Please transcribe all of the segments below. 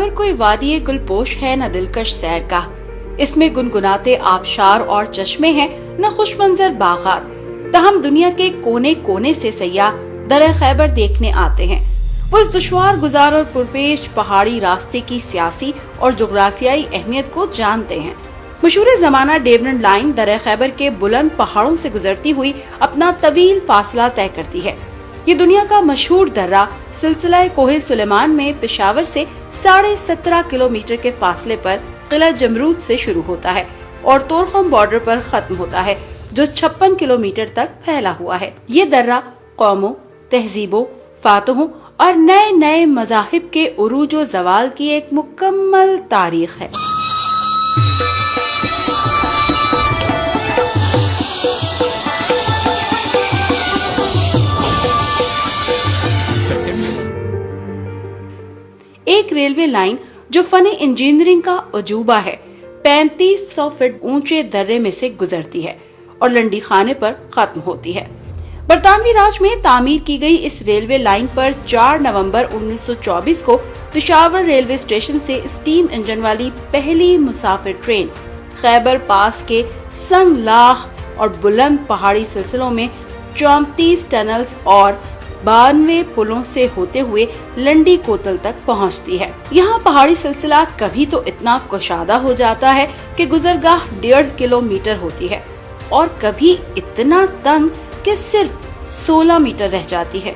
खैबर कोई वादी गुलपोश है न दिलकश सैर का। इसमें गुनगुनाते आबशार और चश्मे हैं न खुशमंजर बागात। तहम दुनिया के कोने कोने से सयाह दर खैबर देखने आते हैं। वो इस दुश्वार गुजार और पुरपेश पहाड़ी रास्ते की सियासी और जोग्राफियाई अहमियत को जानते हैं। मशहूर जमाना डेवरन लाइन दर खैबर के बुलंद पहाड़ों से गुजरती हुई अपना तवील फासला तय करती है। ये दुनिया का मशहूर दर्रा सिलसिला कोहे सुलेमान में पेशावर से 17.5 किलोमीटर के फासले पर किला जमरूद से शुरू होता है और तोरखम बॉर्डर पर खत्म होता है, जो 56 किलोमीटर तक फैला हुआ है। ये दर्रा कौमों, तहजीबों, फातहों और नए नए मज़ाहिब के उरूज व ज़वाल की एक मुकम्मल तारीख है। एक रेलवे लाइन जो फन इंजीनियरिंग का अजूबा है, 3500 फीट ऊंचे दर्रे में से गुजरती है और लंडी खाने पर खत्म होती है। बरतानवी राज में तामीर की गई इस रेलवे लाइन पर 4 नवंबर 1924 को पेशावर रेलवे स्टेशन से स्टीम इंजन वाली पहली मुसाफिर ट्रेन खैबर पास के संगलाख और बुलंद पहाड़ी सिलसिलों में 34 टनल्स और 92 पुलों से होते हुए लंडी कोतल तक पहुंचती है। यहाँ पहाड़ी सिलसिला कभी तो इतना कुशादा हो जाता है कि गुजरगाह 1.5 किलोमीटर होती है और कभी इतना तंग कि सिर्फ 16 मीटर रह जाती है।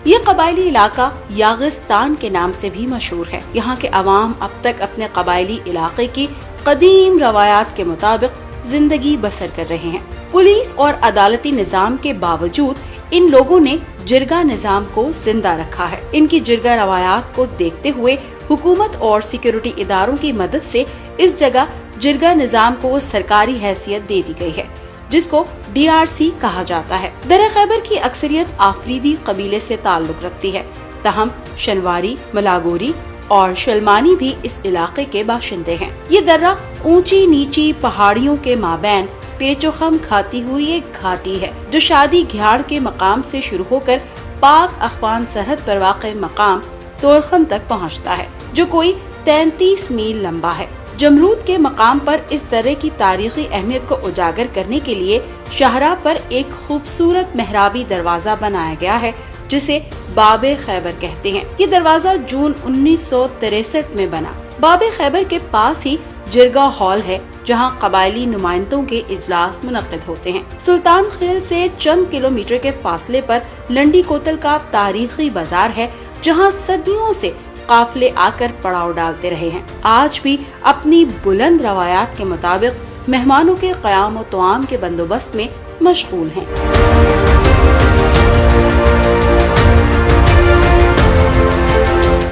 ये कबायली इलाका यागिस्तान के नाम से भी मशहूर है। यहाँ के अवाम अब तक अपने कबायली इलाके की कदीम रवायात के मुताबिक जिंदगी बसर कर रहे हैं। पुलिस और अदालती निजाम के बावजूद इन लोगों ने जिरगा निजाम को जिंदा रखा है। इनकी जिरगा रवायात को देखते हुए हुकूमत और सिक्योरिटी इदारों की मदद से इस जगह जिरगा निजाम को सरकारी हैसियत दे दी गई है, जिसको DRC कहा जाता है। दर खैबर की अक्सरियत आफरीदी कबीले से ताल्लुक रखती है। तहम शनवारी, मलागोरी और शलमानी भी इस इलाके के बाशिंदे हैं। ये दर्रा ऊंची नीची पहाड़ियों के माबैन पेचोखम खाती हुई एक घाटी है, जो शादी घियाड़ के मकाम से शुरू होकर पाक अफगान सरहद पर वाक़े मकाम तोरखम तक पहुंचता है, जो कोई 33 मील लंबा है। जमरूद के मकाम पर इस दर्रे की तारीखी अहमियत को उजागर करने के लिए शाहरा पर एक खूबसूरत मेहराबी दरवाजा बनाया गया है, जिसे बाबे खैबर कहते हैं। ये दरवाजा जून 1963 में बना। बाबे खैबर के पास ही जिरगा हॉल है, जहां कबायली नुमाइंदों के इजलास मुनक्किद होते हैं। सुल्तान खेल से चंद किलोमीटर के फासले पर लंडी कोतल का तारीखी बाजार है, जहां सदियों से काफिले आकर पड़ाव डालते रहे हैं। आज भी अपनी बुलंद रवायात के मुताबिक मेहमानों के क़याम व तआम के बंदोबस्त में मशगूल हैं।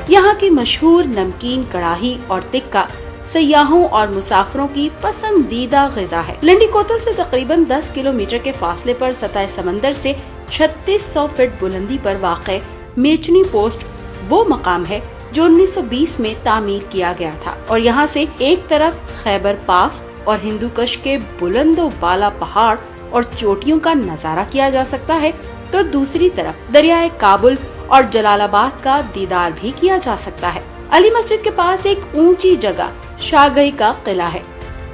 यहाँ की मशहूर नमकीन कड़ाही और टिक्का सयाहों और मुसाफिरों की पसंदीदा ग़िज़ा है। लंडी कोतल से तकरीबन 10 किलोमीटर के फासले पर सतह समंदर से 3600 फीट बुलंदी पर वाक़े मेचनी पोस्ट वो मकाम है जो 1920 में तामीर किया गया था और यहाँ से एक तरफ खैबर पास और हिंदूकश के बुलंदो बाला पहाड़ और चोटियों का नजारा किया जा सकता है, तो दूसरी तरफ दरियाए काबुल और जलालाबाद का दीदार भी किया जा सकता है। अली मस्जिद के पास एक ऊंची जगह शाहगही का किला है।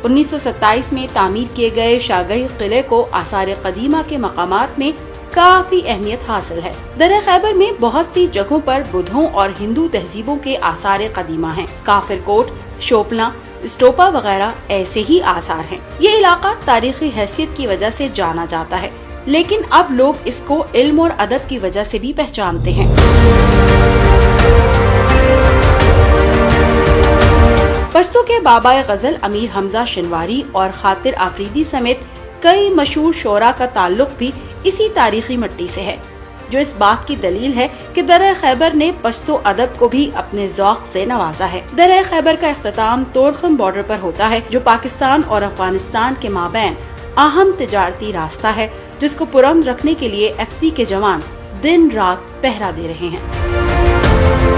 1927 में तामीर किए गए शाहगही किले को आसार कदीमा के मकामात में काफी अहमियत हासिल है। दर खैबर में बहुत सी जगहों पर बुद्धों और हिंदू तहजीबों के आसार कदीमा हैं। काफिर कोट, शोपला, स्टोपा वगैरह ऐसे ही आसार हैं। ये इलाका तारीखी हैसियत की वजह से जाना जाता है, लेकिन अब लोग इसको इल्म और अदब की वजह से भी पहचानते हैं। पश्तो के बाबा गजल अमीर हमजा शनवारी और खातिर आफरीदी समेत कई मशहूर शोरा का ताल्लुक भी इसी तारीखी मिट्टी से है, जो इस बात की दलील है कि दर खैबर ने पश्तो अदब को भी अपने ज़ौक़ से नवाजा है। दर खैबर का इख्तिताम तोरखम बॉर्डर पर होता है, जो पाकिस्तान और अफगानिस्तान के माबैन अहम तिजारती रास्ता है, जिसको पुरअमन रखने के लिए FC के जवान दिन रात पहरा दे रहे हैं।